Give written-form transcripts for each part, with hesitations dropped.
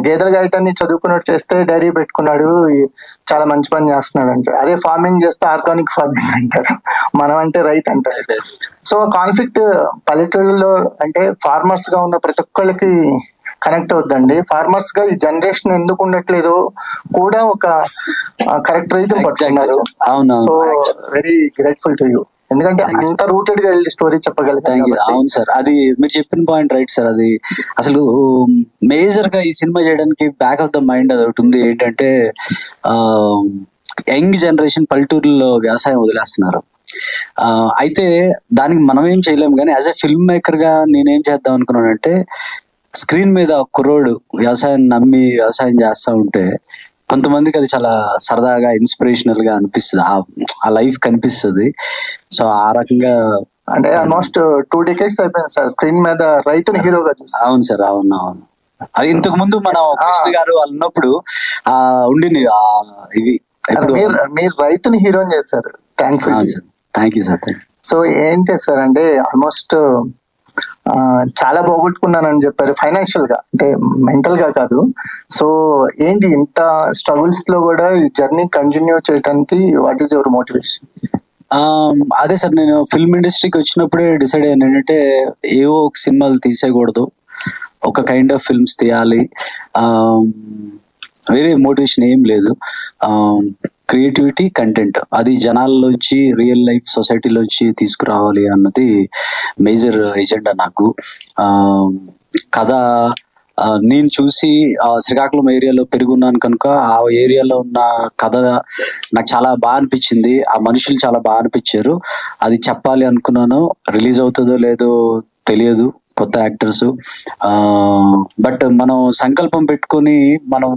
గేదెలు గాయటాన్ని చదువుకున్నట్టు చేస్తే డైరీ పెట్టుకున్నాడు, చాలా మంచి పని చేస్తున్నాడు అంటారు. అదే ఫార్మింగ్ చేస్తే ఆర్గానిక్ ఫార్మింగ్ అంటారు, మనం అంటే రైతు అంటారు. సో కాన్ఫ్లిక్ట్ పల్లెటూళ్ళలో అంటే ఫార్మర్స్ గా ఉన్న ప్రతి ఒక్కళ్ళకి కనెక్ట్ అవుద్దండి. ఫార్మర్స్ గా ఈ జనరేషన్ ఎందుకు ఉండట్లేదో కూడా ఒక కరెక్ట్ రీజన్ పట్టుకున్నారు. So very grateful to you, ఎందుకంటే అంత రూటెడ్ గా వెళ్ళి స్టోరీ చెప్పగలుగుతాను. అవును సార్, అది మీరు చెప్పిన పాయింట్ రైట్ సార్. అది అసలు మేజర్ గా ఈ సినిమా చేయడానికి బ్యాక్ ఆఫ్ ద మైండ్ అది ఒకటి ఉంది. ఏంటంటే యంగ్ జనరేషన్ పల్లెటూరులో వ్యవసాయం వదిలేస్తున్నారు. అయితే దానికి మనం ఏం చేయలేము, కానీ యాజ్ ఎ ఫిల్మ్ మేకర్ గా నేనేం చేద్దాం అనుకున్నానంటే, స్క్రీన్ మీద కుర్రోడు వ్యవసాయం నమ్మి వ్యవసాయం చేస్తా ఉంటే కొంతమందికి అది చాలా సరదాగా ఇన్స్పిరేషనల్ గా అనిపిస్తుంది, ఆ లైఫ్ కనిపిస్తుంది. సో ఆ రకంగా అంటే ఆల్మోస్ట్ 2 decades అయిపోయింది సార్ స్క్రీన్ మీద రైతుని హీరోగా. అవును సార్, అవును. అది ఇంతకు ముందు మనం కృష్ణ గారు వాళ్ళు ఉన్నప్పుడు ఉండింది ఇవి. మీరు రైతుని హీరోని చేశారు. Thank you sir. సో ఏం చేశారు అంటే ఆల్మోస్ట్ చాలా పోగొట్టుకున్నానని చెప్పారు, ఫైనాన్షియల్ గా అంటే మెంటల్ గా కాదు. సో ఏంటి ఇంత స్ట్రగుల్స్ లో కూడా ఈ జర్నీ కంటిన్యూ చేయడానికి వాట్ ఈస్ యువర్ మోటివేషన్? అదే సార్, నేను ఫిల్మ్ ఇండస్ట్రీకి వచ్చినప్పుడే డిసైడ్ అయ్యాను ఏంటంటే ఏవో ఒక సినిమాలు తీసేయకూడదు, ఒక కైండ్ ఆఫ్ ఫిల్మ్స్ తీయాలి. వేరే మోటివేషన్ ఏం లేదు. క్రియేటివిటీ, కంటెంట్ అది జనాల్లోంచి, రియల్ లైఫ్ సొసైటీలోంచి తీసుకురావాలి అన్నది మేజర్ ఎజెండా నాకు. కథ నేను చూసి శ్రీకాకుళం ఏరియాలో పెరుగున్నాను కనుక ఆ ఏరియాలో ఉన్న కథ నాకు చాలా బాగా అనిపించింది. ఆ మనుషులు చాలా బాగా అనిపించారు. అది చెప్పాలి అనుకున్నాను. రిలీజ్ అవుతుందో లేదో తెలియదు, కొత్త యాక్టర్స్. బట్ మనం సంకల్పం పెట్టుకొని మనం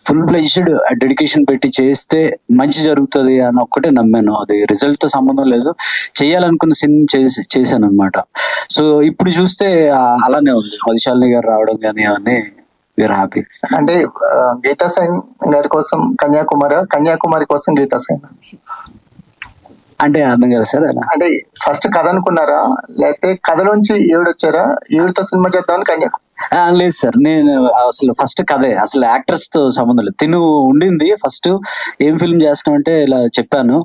ఫుల్ ఫ్లెడ్జ్డ్ డెడికేషన్ పెట్టి చేస్తే మంచి జరుగుతుంది అని ఒక్కటే నమ్మాను. అది రిజల్ట్ తో సంబంధం లేదు, చేయాలనుకున్న సినిమా చేశాను అనమాట. సో ఇప్పుడు చూస్తే అలానే ఉంది. మధుశాలిని గారు రావడం కానీ అవన్నీ వీఆర్ హ్యాపీ. అంటే గీతా సైన్ గారి కోసం కన్యాకుమారి కోసం గీతా సైన్ అంటే అర్థం కదా సార్? అంటే ఫస్ట్ కథ అనుకున్నారా, లేకపోతే కథలోంచి వచ్చారా, ఈవిడతో సినిమా చేద్దామని కన్యాకుమారి? లేదు సార్, నేను అసలు ఫస్ట్ కథే, అసలు యాక్టర్స్ తో సంబంధం లేదు. తిను ఉండింది ఫస్ట్ ఏం ఫిల్మ్ చేస్తున్నావు అంటే ఇలా చెప్పాను.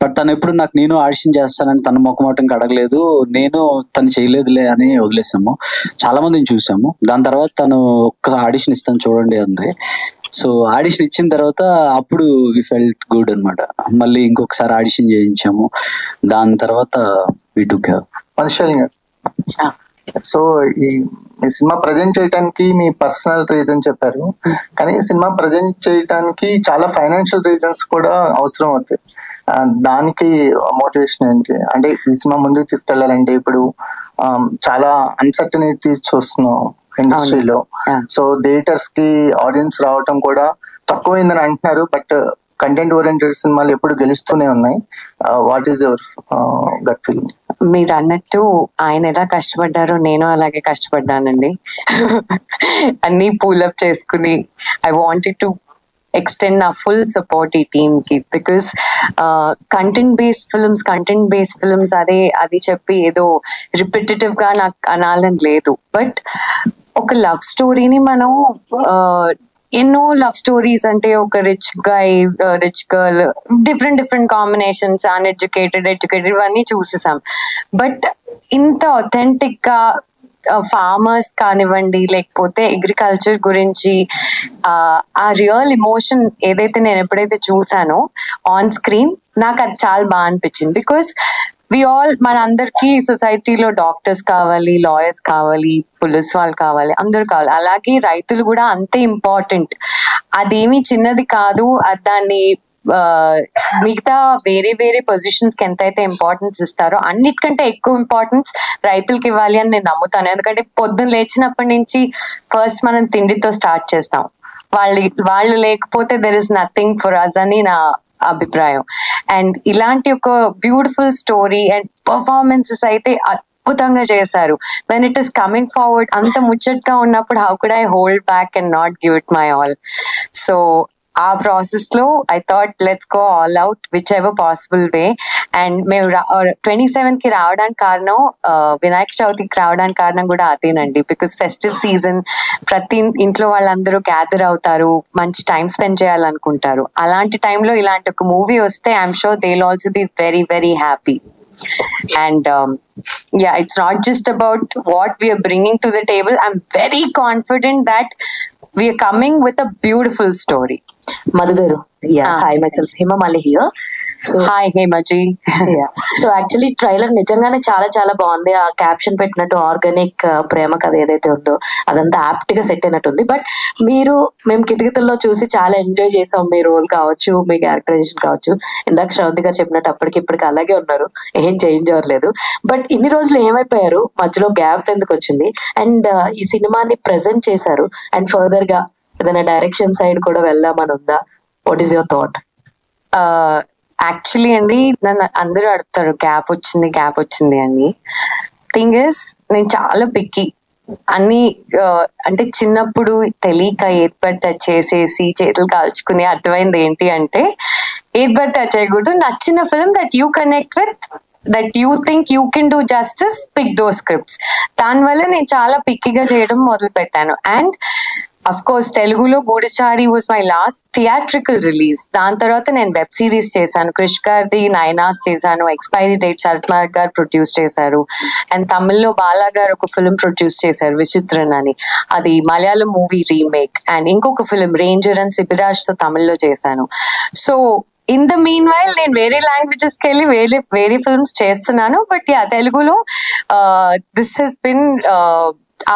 బట్ తను ఎప్పుడు నాకు నేను ఆడిషన్ చేస్తానని తన మొక్కమాటంకి అడగలేదు, నేను తను చేయలేదులే అని వదిలేసాము. చాలా మందిని చూసాము. దాని తర్వాత తను ఒక్క ఆడిషన్ ఇస్తాను చూడండి అంది. సో ఆడిషన్ ఇచ్చిన తర్వాత అప్పుడు వి ఫెల్ట్ గుడ్ అనమాట. మళ్ళీ ఇంకొకసారి ఆడిషన్ చేయించాము. దాని తర్వాత వి టుక్ మనుషులు. సో ఈ సినిమా ప్రజెంట్ చేయడానికి మీ పర్సనల్ రీజన్ చెప్పారు, కానీ సినిమా ప్రజెంట్ చేయడానికి చాలా ఫైనాన్షియల్ రీజన్స్ కూడా అవసరం అవుతాయి. దానికి మోటివేషన్ ఏంటి? అంటే ఈ సినిమా ముందుకు తీసుకెళ్లాలంటే ఇప్పుడు చాలా అన్సర్టనిటీస్ చూస్తున్నాం ఇండస్ట్రీలో. సో థియేటర్స్ కి ఆడియన్స్ రావటం కూడా తక్కువైందని అంటున్నారు, బట్ కంటెంట్ ఓరియంటెడ్ సినిమాలు ఎప్పుడు గెలుస్తూనే ఉన్నాయి. What is your gut feeling? మీరు అన్నట్టు ఆయన ఎలా కష్టపడ్డారో నేను అలాగే కష్టపడ్డానండి. అన్ని పూలప్ చేసుకుని I wanted to extend our full support ఈ టీమ్ కి, బికాస్ కంటెంట్ బేస్డ్ ఫిల్మ్స్ అది చెప్పి ఏదో రిపిటేటివ్ గా నాకు అనాలని లేదు. బట్ ఒక లవ్ స్టోరీని మనం ఎన్నో లవ్ స్టోరీస్ అంటే ఒక rich girl, different combinations, uneducated, educated ఇవన్నీ చూసేసాం. బట్ ఇంత అథెంటిక్ గా ఫార్మర్స్ కానివ్వండి, లేకపోతే అగ్రికల్చర్ గురించి ఆ రియల్ ఎమోషన్ ఏదైతే నేను ఎప్పుడైతే చూసానో ఆన్ స్క్రీన్, నాకు అది చాలా బాగా అనిపించింది. బికాస్ మనందరికీ సొసైటీలో డాక్టర్స్ కావాలి, లాయర్స్ కావాలి, పోలీస్ వాళ్ళు కావాలి, అందరు కావాలి. అలాగే రైతులు కూడా అంతే ఇంపార్టెంట్. అదేమీ చిన్నది కాదు. దాన్ని మిగతా వేరే పొజిషన్స్ కి ఎంతైతే ఇంపార్టెన్స్ ఇస్తారో అన్నిటికంటే ఎక్కువ ఇంపార్టెన్స్ రైతులకి ఇవ్వాలి అని నేను నమ్ముతాను. ఎందుకంటే పొద్దున్న లేచినప్పటి నుంచి ఫస్ట్ మనం తిండితో స్టార్ట్ చేస్తాం. వాళ్ళు లేకపోతే there is nothing for us అని నా అభిప్రాయం. అండ్ ఇలాంటి ఒక బ్యూటిఫుల్ స్టోరీ అండ్ పర్ఫార్మెన్సెస్ అయితే అద్భుతంగా చేశారు. When it is coming forward అంత ముచ్చట్గా ఉన్నప్పుడు how could I hold back and not give it my all. So ఆ ప్రాసెస్ లో I thought let's go all out which ever possible way. And మేము 27th కి రావడానికి కారణం, వినాయక చవితికి రావడానికి కారణం కూడా అదేనండి. బికాస్ ఫెస్టివ్ సీజన్, ప్రతి ఇంట్లో వాళ్ళందరూ గ్యాదర్ అవుతారు, మంచి టైం స్పెండ్ చేయాలనుకుంటారు. అలాంటి టైంలో ఇలాంటి ఒక మూవీ వస్తే I'm sure they will also be very very happy. And yeah, it's not just about what we are bringing to the table. I'm very confident that we are coming with a beautiful story. Madhu garu, yeah, hi, myself Hema Mali here. So hi Hemaji. Yeah, so actually trailer నిజంగానే చాలా చాలా బాగుంది. ఆ caption పెట్టినట్టు organic ప్రేమ కథ ఏదైతే ఉందో అదంతా యాప్ట్ గా సెట్ అయినట్టుంది. బట్ మేము కితకితల్లో చూసి చాలా ఎంజాయ్ చేసాం. మీ రోల్ కావచ్చు, మీ క్యారెక్టరైజేషన్ కావచ్చు. ఇందాక శ్రవంతి గారు చెప్పినట్టు అప్పటికి ఇప్పటికి అలాగే ఉన్నారు, ఏం చేంజ్ అవ్వలేదు. బట్ ఇన్ని రోజులు ఏమైపోయారు, మధ్యలో గ్యాప్ ఎందుకు వచ్చింది? అండ్ ఈ సినిమాని ప్రెజెంట్ చేశారు, అండ్ ఫర్దర్ గా ఏదైనా డైరెక్షన్ సైడ్ కూడా వెళ్దామని ఉందా? What is your thought? Actually అండి, నన్ను అందరూ అడుగుతారు గ్యాప్ వచ్చింది అని. థింగ్ ఇస్, నేను చాలా పిక్కి. అన్ని అంటే చిన్నప్పుడు తెలియక ఏది పడితే చేసేసి చేతులు కాల్చుకుని అర్థమైంది ఏంటి అంటే, ఏది పడితే చేయకూడదు. నచ్చిన film that you connect with, that you think you can do justice, pick those scripts. దానివల్ల నేను చాలా పిక్కిగా చేయడం మొదలు పెట్టాను. అండ్ అఫ్ కోర్స్ తెలుగులో Goodachari was my last theatrical release. దాని తర్వాత నేను వెబ్ సిరీస్ చేశాను, క్రిష్ గారిది నైనాస్ చేశాను, ఎక్స్పైరీ డేట్ శరత్ మార్క్ గారు ప్రొడ్యూస్ చేశారు. అండ్ తమిళ్లో బాలా గారు ఒక ఫిల్మ్ ప్రొడ్యూస్ చేశారు, విచిత్రన్ అని, అది మలయాళం మూవీ రీమేక్. అండ్ ఇంకొక ఫిల్మ్ రేంజర్ అండ్ సిబిరాజ్ తో తమిళ్లో చేశాను. So in the meanwhile నేను వేరే లాంగ్వేజెస్ కి వెళ్ళి వేరే ఫిల్మ్స్ చేస్తున్నాను. బట్ యా, తెలుగులో this he's been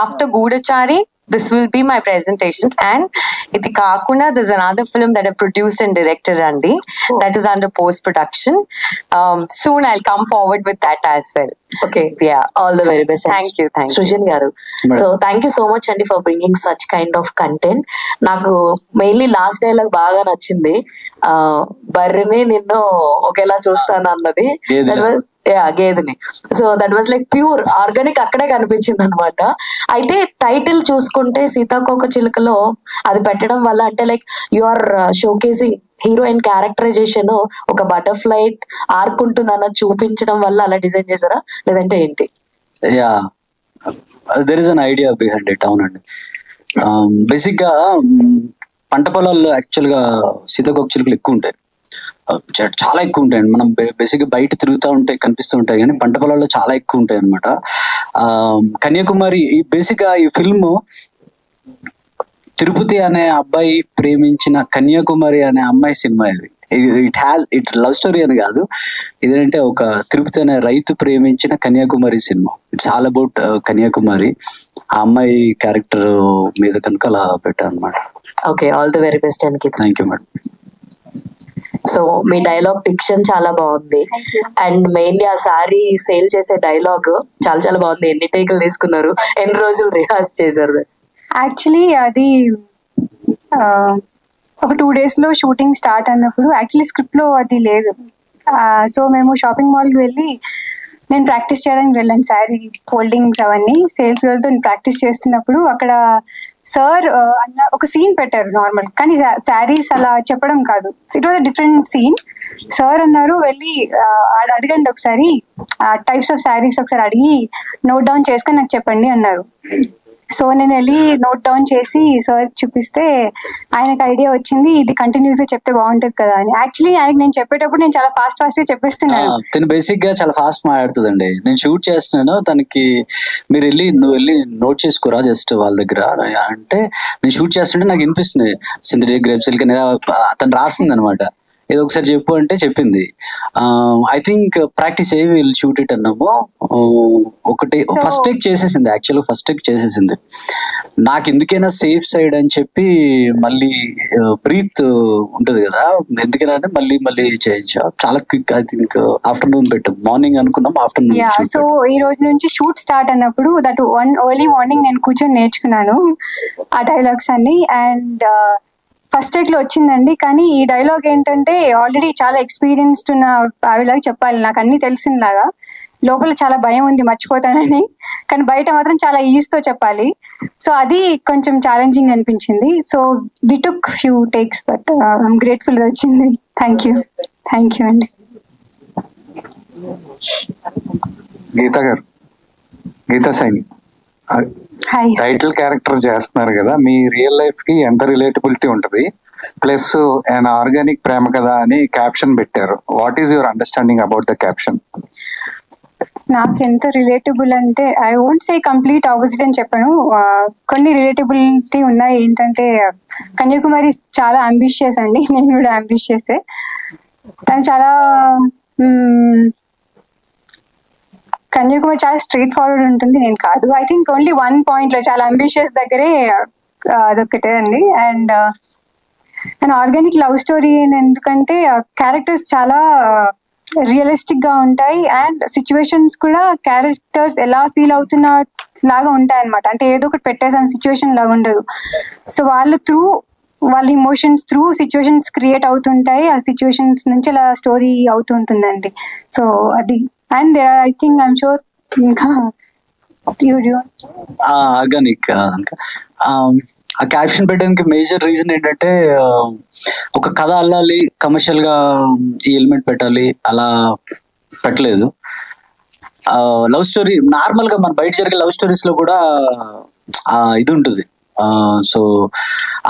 after Goodachari, this will be my presentation. And ఇది కాకుండా there's another film that I produced and directed andi, that is under post production. Soon I'll come forward with that as well. Okay, yeah, all the very best. Thank you Srujan garu. So thank you so much andi for bringing such kind of content. నాకు mainly last dialogue బాగా నచ్చింది, బర్రెని నిన్ను ఒకేలా చూస్తాను అన్నది. That was గేదెని. So that was like pure organic, అక్కడే కనిపించింది అనమాట. అయితే టైటిల్ చూసుకుంటే సీతాకోక చిలుకలో అది పెట్టడం వల్ల, అంటే like you are showcasing heroine characterisation, ఒక బటర్ఫ్లై ఆర్క్ ఉంటుంది అన్నది చూపించడం వల్ల అలా డిజైన్ చేశారా, లేదంటే ఏంటి? Yeah, there is an idea behind it. అవునండి, బేసిక్ గా పంట పొలాల్లో యాక్చువల్ గా సీతాకోక చిలుకలు ఎక్కువ ఉంటాయి, చాలా ఎక్కువ ఉంటాయండి. మనం బేసిక్ గా బయట తిరుగుతూ ఉంటాయి, కనిపిస్తూ ఉంటాయి, కానీ పంట పొలాల్లో చాలా ఎక్కువ ఉంటాయి అనమాట. కన్యాకుమారి బేసిక్ గా ఈ ఫిల్మ్ తిరుపతి అనే అబ్బాయి ప్రేమించిన కన్యాకుమారి అనే అమ్మాయి సినిమా. ఇట్ లవ్ స్టోరీ అని కాదు, ఇదేంటే ఒక తిరుపతి అనే రైతు ప్రేమించిన కన్యాకుమారి సినిమా. It's all about Kanyakumari. ఆ అమ్మాయి క్యారెక్టర్ మీద కనుక అలా పెట్టాను అనమాట. Okay, all the very best Ankita. Thank you madam. So మీ డైలాగ్ డిక్షన్ చాలా బాగుంది, అండ్ మెయిన్లీ ఆ సారీ సేల్ చేసే డైలాగ్ చాలా చాలా బాగుంది. ఎన్ని టేకులు తీసుకున్నారు, ఎన్ని రోజులు రిహార్స్ చేశారు? యాక్చువల్లీ అది ఒక 2 days లో షూటింగ్ స్టార్ట్ అన్నప్పుడు యాక్చువల్లీ స్క్రిప్ట్ లో అది లేదు. సో మేము షాపింగ్ మాల్కి వెళ్ళి నేను ప్రాక్టీస్ చేయడానికి వెళ్ళాను, శారీ ఫోల్డింగ్స్ అవన్నీ. సేల్స్ గర్ల్తో నేను ప్రాక్టీస్ చేస్తున్నప్పుడు అక్కడ సార్ అన్న ఒక సీన్ పెట్టారు నార్మల్, కానీ శారీస్ అలా చెప్పడం కాదు, it was a different scene. Sir అన్నారు వెళ్ళి అడగండి ఒకసారి, టైప్స్ ఆఫ్ శారీస్ ఒకసారి అడిగి నోట్ డౌన్ చేసుకొని నాకు చెప్పండి అన్నారు. సో నేను వెళ్ళి నోట్ డౌన్ చేసి సార్ చూపిస్తే ఆయనకు ఐడియా వచ్చింది, ఇది కంటిన్యూస్ గా చెప్తే బాగుంటది కదా అని. యాక్చువల్లీ ఆయనకి నేను చెప్పేటప్పుడు నేను చాలా ఫాస్ట్ గా చెప్పేస్తున్నాను. తను బేసిక్ గా చాలా ఫాస్ట్ మాట్లాడుతుందండి. నేను షూట్ చేస్తున్నాను, తనకి నువ్వు వెళ్ళి నోట్ చేసుకోరా జస్ట్ వాళ్ళ దగ్గర అంటే, నేను షూట్ చేస్తుంటే నాకు వినిపిస్తుంది సింథటిక్ గ్రేప్ సిల్క్ అనేది తను రాస్తుంది అనమాట. ఏదో ఒకసారి చెప్పు అంటే చెప్పింది. ఐ థింక్ ప్రాక్టీస్ అయ్యి వీళ్ళు షూట్ ఇట్ అన్నాము. ఒకటి ఫస్ట్ టేక్ చేసేసింది, యాక్చువల్గా ఫస్ట్ టేక్ చేసేసింది. నాకు ఎందుకైనా సేఫ్ సైడ్ అని చెప్పి మళ్ళీ బ్రీత్ ఉంటది కదా, ఎందుకైనా అంటే మళ్ళీ చేయించా. చాలా క్విక్. ఐ థింక్ ఆఫ్టర్నూన్ పెట్టాం, మార్నింగ్ అనుకున్నాం, ఆఫ్టర్నూన్. సో ఈ రోజు నుంచి షూట్ స్టార్ట్ అన్నప్పుడు దట్ ఎర్లీ మార్నింగ్ నేను కూర్చొని నేర్చుకున్నాను ఆ డైలాగ్స్ అన్ని. అండ్ ఫస్ట్ టేక్ లో వచ్చిందండి. కానీ ఈ డైలాగ్ ఏంటంటే ఆల్రెడీ చాలా ఎక్స్పీరియన్స్డ్ ఉన్న ఆవిడలాగా చెప్పాలి, నాకు అన్ని తెలిసినలాగా. లోపల చాలా భయం ఉంది మర్చిపోతానని, కానీ బయట మాత్రం చాలా ఈజీతో చెప్పాలి. సో అది కొంచెం ఛాలెంజింగ్ అనిపించింది. So we took few takes, but I'm grateful వచ్చింది. థ్యాంక్ యూ అండి. గీత గారు, Geeta Saini hi. Title character చేస్తున్నారు కదా, మీ రియల్ లైఫ్ కి ఎంత రిలేటబిలిటీ ఉంటుంది? ప్లస్ an ఆర్గానిక్ ప్రేమ కదా అని క్యాప్షన్ పెట్టారు. What is your understanding about the caption? నాకు ఎంత రిలేటబుల్ అంటే I won't say complete opposite అని చెప్పను. కొన్ని రిలేటబిలిటీ ఉన్నాయి. ఏంటంటే కన్యాకుమారి చాలా అంబిషియస్ అండి, నేను కూడా అంబిషియస్. తను చాలా కన్యాకుమారి చాలా స్ట్రైట్ ఫార్వర్డ్ ఉంటుంది, నేను కాదు. I think only one point లో చాలా అంబిషియస్ దగ్గరే అదొక్కటే అండి. అండ్ ఆర్గానిక్ లవ్ స్టోరీ ఎందుకంటే క్యారెక్టర్స్ చాలా రియలిస్టిక్ గా ఉంటాయి, అండ్ సిచ్యువేషన్స్ కూడా క్యారెక్టర్స్ ఎలా ఫీల్ అవుతున్న లాగా ఉంటాయి అనమాట. అంటే ఏదో ఒకటి పెట్టేసాం సిచ్యువేషన్ లాగా ఉండదు. సో వాళ్ళ ఇమోషన్స్ త్రూ సిచ్యువేషన్స్ క్రియేట్ అవుతుంటాయి, ఆ సిచ్యువేషన్స్ నుంచి అలా స్టోరీ అవుతుంటుందండి. సో అది. And there are, I think, I'm sure ఇంకా ఆర్గానిక్ ఆ క్యాప్షన్ పెట్టడానికి మేజర్ రీజన్ ఏంటంటే ఒక కథ అల్లాలి, కమర్షియల్ గా ఈ ఎలిమెంట్ పెట్టాలి అలా పెట్టలేదు. లవ్ స్టోరీ నార్మల్ గా మన బయట జరిగే లవ్ స్టోరీస్ లో కూడా ఇది ఉంటుంది. సో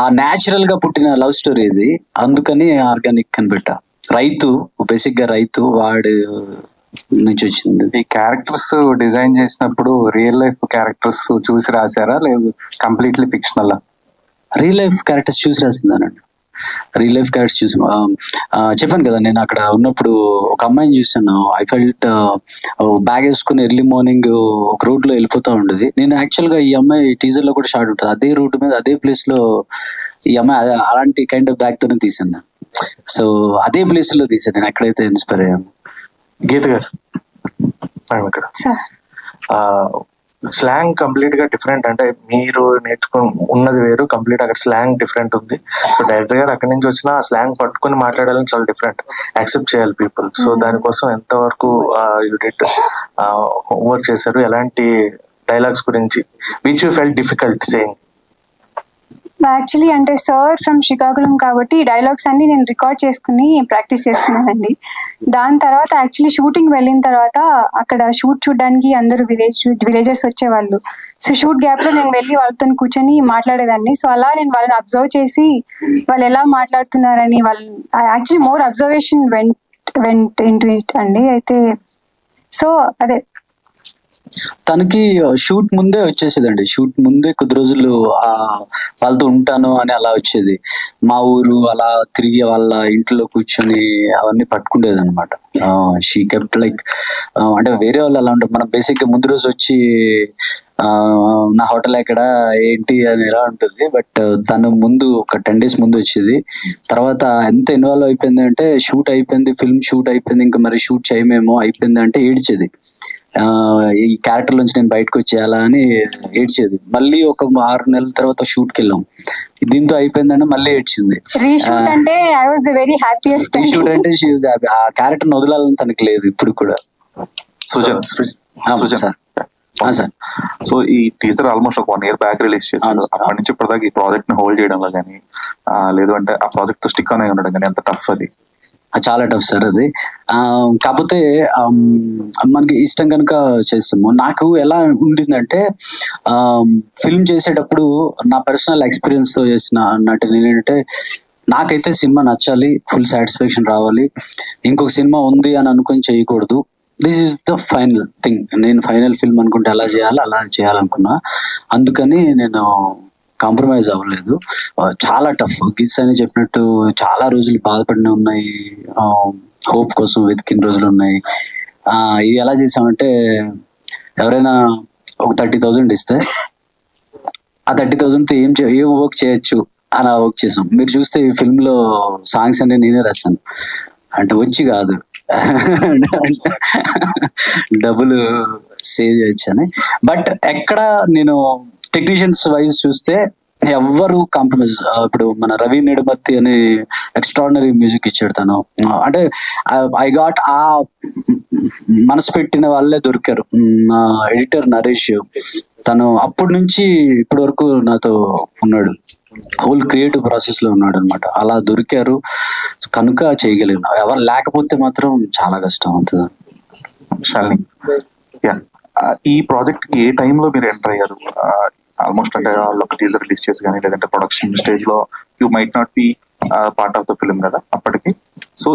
ఆ న్యాచురల్ గా పుట్టిన లవ్ స్టోరీ ఇది, అందుకని ఆర్గానిక్ అని పెట్టా. రైతు, బేసిక్ గా రైతు వాడు నుంచి వచ్చింది. ఈ క్యారెక్టర్స్ డిజైన్ చేసినప్పుడు రియల్ లైఫ్ క్యారెక్టర్స్ చూసి రాశారా, లేదు completely fictional? Real life characters చూసి రాసిందానండి. రియల్ లైఫ్ క్యారెక్టర్స్ చూసి చెప్పాను కదా, నేను అక్కడ ఉన్నప్పుడు ఒక అమ్మాయిని చూసాను. ఐ ఫెల్ట్ బ్యాగ్ వేసుకుని ఎర్లీ మార్నింగ్ ఒక రూట్ లో వెళ్ళిపోతా ఉండేది. నేను యాక్చువల్ గా ఈ అమ్మాయి టీజర్ లో కూడా షార్ట్ ఉంటుంది, అదే రూట్ మీద అదే ప్లేస్ లో ఈ అమ్మాయి అలాంటి కైండ్ ఆఫ్ బ్యాగ్ తోనే తీసాను. సో అదే ప్లేస్ లో తీసాను నేను, ఎక్కడైతే ఇన్స్పైర్ అయ్యాను. గీత గారు, ఇక్కడ స్లాంగ్ కంప్లీట్ గా డిఫరెంట్. అంటే మీరు నేర్చుకుని ఉన్నది వేరు, కంప్లీట్ అక్కడ స్లాంగ్ డిఫరెంట్ ఉంది. సో డైరెక్టర్ గారు అక్కడి నుంచి వచ్చిన ఆ స్లాంగ్ పట్టుకుని మాట్లాడాలని చాలా డిఫరెంట్, యాక్సెప్ట్ చేయాలి పీపుల్. సో దానికోసం ఎంతవరకు యూనిట్ హోంవర్క్ చేశారు? ఎలాంటి డైలాగ్స్ గురించి which you felt difficult saying? Actually అంటే సార్ ఫ్రమ్ శ్రీకాకుళం కాబట్టి ఈ డైలాగ్స్ అన్ని నేను రికార్డ్ చేసుకుని ప్రాక్టీస్ చేసుకున్నానండి. దాని తర్వాత యాక్చువల్లీ షూటింగ్ వెళ్ళిన తర్వాత అక్కడ షూట్ చూడడానికి అందరూ విలేజర్స్ వచ్చేవాళ్ళు. సో షూట్ గ్యాప్ లో నేను వెళ్ళి వాళ్ళతో కూర్చొని మాట్లాడేదాన్ని. సో అలా నేను వాళ్ళని అబ్జర్వ్ చేసి వాళ్ళు ఎలా మాట్లాడుతున్నారని వాళ్ళు actually more observation vent into it అండి. అయితే సో అదే తనకి షూట్ ముందే వచ్చేసేదండి. షూట్ ముందే కొద్ది రోజులు వాళ్ళతో ఉంటాను అని అలా వచ్చేది. మా ఊరు అలా తిరిగి వాళ్ళ ఇంట్లో కూర్చొని అవన్నీ పట్టుకుండేది అనమాట. షీ కెప్ట్ లైక్, అంటే వేరే వాళ్ళు అలా ఉంటారు. మనం బేసిక్ గా ముందు రోజు వచ్చి నా హోటల్ ఎక్కడ ఏంటి అని ఎలా ఉంటుంది, బట్ తను ముందు ఒక 10 days ముందు వచ్చేది. తర్వాత ఎంత ఇన్వాల్వ్ అయిపోయింది అంటే, షూట్ అయిపోయింది, ఫిల్మ్ షూట్ అయిపోయింది, ఇంకా మరి షూట్ చేయమేమో అయిపోయింది అంటే ఏడ్చేది. ఈ క్యారెక్టర్ నుంచి నేను బయటకు వచ్చేయాలా అని ఏడ్చేది. మళ్ళీ ఒక 6 నెలల తర్వాత షూట్ కి వెళ్ళాం, దీంతో అయిపోయిందంటే మళ్ళీ ఏడ్చింది. రీషూట్ అంటే I was the very happiest. Reshoot అంటే షీ వాస్ హ్యాపీ. ఆ క్యారెక్టర్ వదలాలని తనకి లేదు ఇప్పుడు కూడా. సుజన్ సార్, సో ఈ టీజర్ ఆల్మోస్ట్ ఒక 1 year బ్యాక్ రిలీజ్ చేశారు. అప్పటి నుంచి ఇప్పటిదాకా ఈ ప్రాజెక్ట్ ని హోల్డ్ చేయడంలో కానీ, లేదు అంటే ఆ ప్రాజెక్ట్ తో స్టిక్ అనే ఉండడం కానీ ఎంత టఫ్ అది? చాలా టఫ్ సార్ అది. కాకపోతే మనకి ఇష్టం కనుక చేస్తాము. నాకు ఎలా ఉండిందంటే, ఫిల్మ్ చేసేటప్పుడు నా పర్సనల్ ఎక్స్పీరియన్స్ తో చేసిన అన్నట్టు నేనేంటంటే, నాకైతే సినిమా నచ్చాలి, ఫుల్ సాటిస్ఫాక్షన్ రావాలి, ఇంకొక సినిమా ఉంది అని అనుకొని చేయకూడదు. This is the final thing. నేను ఫైనల్ ఫిల్మ్ అనుకుంటే ఎలా చేయాలి అలా చేయాలనుకున్నా. అందుకని నేను కాంప్రమైజ్ అవ్వలేదు. చాలా టఫ్, గిట్స్ అని చెప్పినట్టు చాలా రోజులు బాధపడిన ఉన్నాయి, హోప్ కోసం వెతికిన రోజులు ఉన్నాయి. ఇది ఎలా చేసామంటే, ఎవరైనా ఒక 30,000 ఇస్తే ఆ 30,000తో ఏం వర్క్ చేయొచ్చు అలా వర్క్ చేసాం. మీరు చూస్తే ఈ ఫిల్మ్ లో సాంగ్స్ అన్ని నేనే రాశాను. అంటే వచ్చి కాదు, డబ్బులు సేవ్ చేయొచ్చు అని. బట్ ఎక్కడ నేను టెక్నీషియన్స్ వైజ్ చూస్తే ఎవ్వరు కాంప్రమైజ్. ఇప్పుడు మన రవి నెడుమత్తి అని ఎక్స్ట్రాడినరీ మ్యూజిక్ ఇచ్చాడు తను. అంటే ఐ గాట్ ఆ మనసు పెట్టిన వాళ్ళే దొరికారు. నా ఎడిటర్ నరేష్, తను అప్పటి నుంచి ఇప్పటి వరకు నాతో ఉన్నాడు, హోల్ క్రియేటివ్ ప్రాసెస్ లో ఉన్నాడు అనమాట. అలా దొరికారు కనుక చేయగలిగిన. ఎవరు లేకపోతే మాత్రం చాలా కష్టం అవుతుంది. శాలిని, ఈ ప్రాజెక్ట్ కి ఏ టైంలో మీరు ఎంటర్ అయ్యారు? ఆల్మోస్ట్ అంటే వాళ్ళు ఒక టీజర్ రిలీజ్ చేసి కానీ లేదంటే ప్రొడక్షన్ స్టేజ్ లో you might not be part of the film కదా అప్పటికి. సో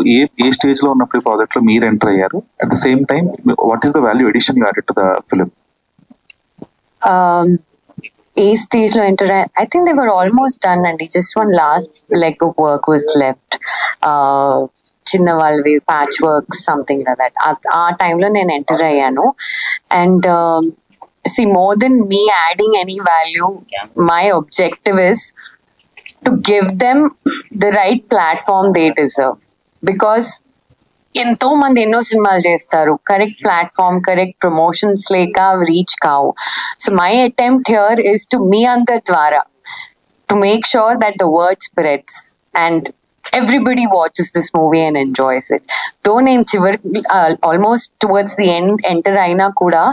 ఏ స్టేజ్ లో ఉన్నప్పుడు ఈ ప్రాజెక్ట్ లో మీరు ఎంటర్ అయ్యారు? At the same time what is the value addition you added to the film? ఏ స్టేజ్ లో ఎంటర్ అయ్యారు? I think they were almost done అండి. Just one last leg of work was left. చిన్న వాళ్ళవి patch work something that. ఆ టైంలో నేను enter అయ్యాను. And see, more than me adding any value, my objective is to give them the right platform they deserve. Because ఎంతో మంది ఎన్నో సినిమాలు చేస్తారు, కరెక్ట్ ప్లాట్ఫామ్, కరెక్ట్ ప్రమోషన్స్ లేక రీచ్ కావు. So my attempt here is to మీ అందరి ద్వారా to make sure that the word spreads and everybody watches this movie and enjoys it. Though నేను చివరికి almost towards the end enter అయినా కూడా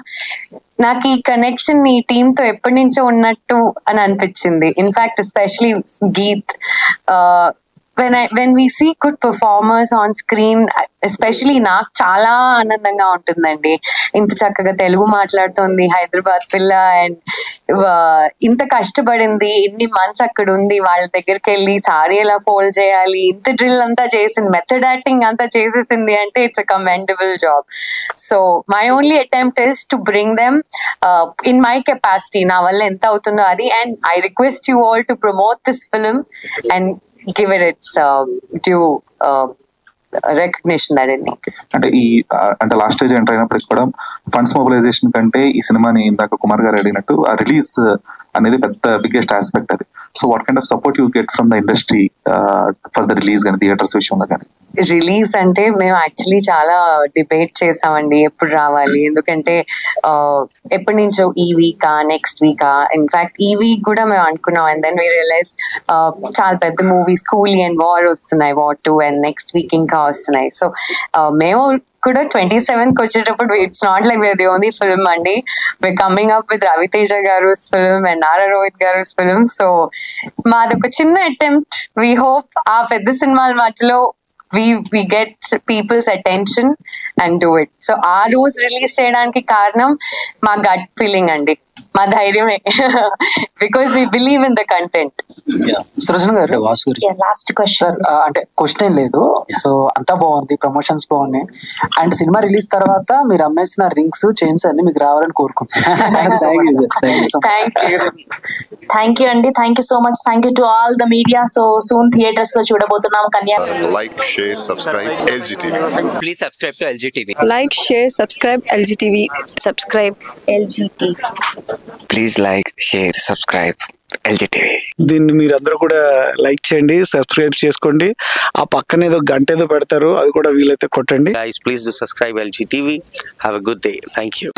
నాకు ఈ కనెక్షన్ ఈ టీమ్ తో ఎప్పటి నుంచో ఉన్నట్టు అని అనిపించింది. In fact especially Geet, when we see good performers on screen, especially నాకు చాలా ఆనందంగా ఉంటుందండి. ఇంత చక్కగా తెలుగు మాట్లాడుతుంది, హైదరాబాద్ పిల్ల, అండ్ ఇంత కష్టపడింది, ఇన్ని మంత్స్ అక్కడ ఉంది, వాళ్ళ దగ్గరికి వెళ్ళి సారీ ఎలా ఫోల్డ్ చేయాలి, ఇంత డ్రిల్ అంతా చేసింది, మెథడ్ యాక్టింగ్ అంతా చేసేసింది అంటే it's a commendable job. So my only attempt is to bring them in my capacity, నా వల్ల ఎంత అవుతుందో అది. And I request you all to promote this film and give it its due recognition that it needs. అంటే last stage enter అయినప్పటికి కూడా funds mobilisation కంటే ఈ సినిమాని ఇందాక కుమార్ గారు అడిగినట్టు ఆ రిలీజ్ అనేది పెద్ద బిగ్గెస్ట్ ఆస్పెక్ట్ అది. So what kind of support you get from the industry for the release కానీ థియేటర్స్ విషయంలో కానీ? రిలీజ్ అంటే మేము యాక్చువల్లీ చాలా డిబేట్ చేసామండి ఎప్పుడు రావాలి, ఎందుకంటే ఎప్పటి నుంచో ఈ వీకా నెక్స్ట్ వీకా, ఇన్ఫాక్ట్ ఈ వీక్ కూడా మేము అనుకున్నాం. అండ్ దెన్ వీ రియలైజ్ చాలా పెద్ద మూవీస్ కూలీ అండ్ వార్ వస్తున్నాయి, వార్ 2, అండ్ నెక్స్ట్ వీక్ ఇంకా వస్తున్నాయి. సో మేము కూడా 27th వచ్చేటప్పుడు it's not like we're the only film అండి, we're coming up with Raviteja గారు ఫిల్మ్ అండ్ నారా రోహిత్ గారు ఫిల్మ్. సో మాది ఒక చిన్న అటెంప్ట్. వీ హోప్ ఆ పెద్ద సినిమాల మధ్యలో we get people's attention and do it. So ఆ రోజు రిలీజ్ చేయడానికి కారణం మా గట్ ఫీలింగ్ అండి, మా ధైర్యమే. Because we believe in the content. Srujan గారు, లాస్ట్ క్వశ్చన్. అంటే క్వశ్చన్ ఏం లేదు. సో అంతా బాగుంది, ప్రమోషన్స్ బాగున్నాయి, అండ్ సినిమా రిలీజ్ తర్వాత మీరు అమ్మేసిన రింగ్స్, చైన్స్ అన్ని మీకు రావాలని కోరుకుంటున్నాను. థ్యాంక్ యూ అండి, thank you so much. Thank you to all the media. So soon theatres లో చూడబోతున్నాం కన్యా. Like, share, subscribe LGTV. Please subscribe to LGTV. Like, share, subscribe LGTV. Subscribe LGTV. Please like, share, subscribe LGTV. దీన్ని మీరందరూ కూడా like చేయండి, subscribe చేసుకోండి. ఆ పక్కన ఏదో గంట ఏదో పెడతారు, అది కూడా వీలైతే కొట్టండి. Guys, please do subscribe LGTV. Have a good day. Thank you.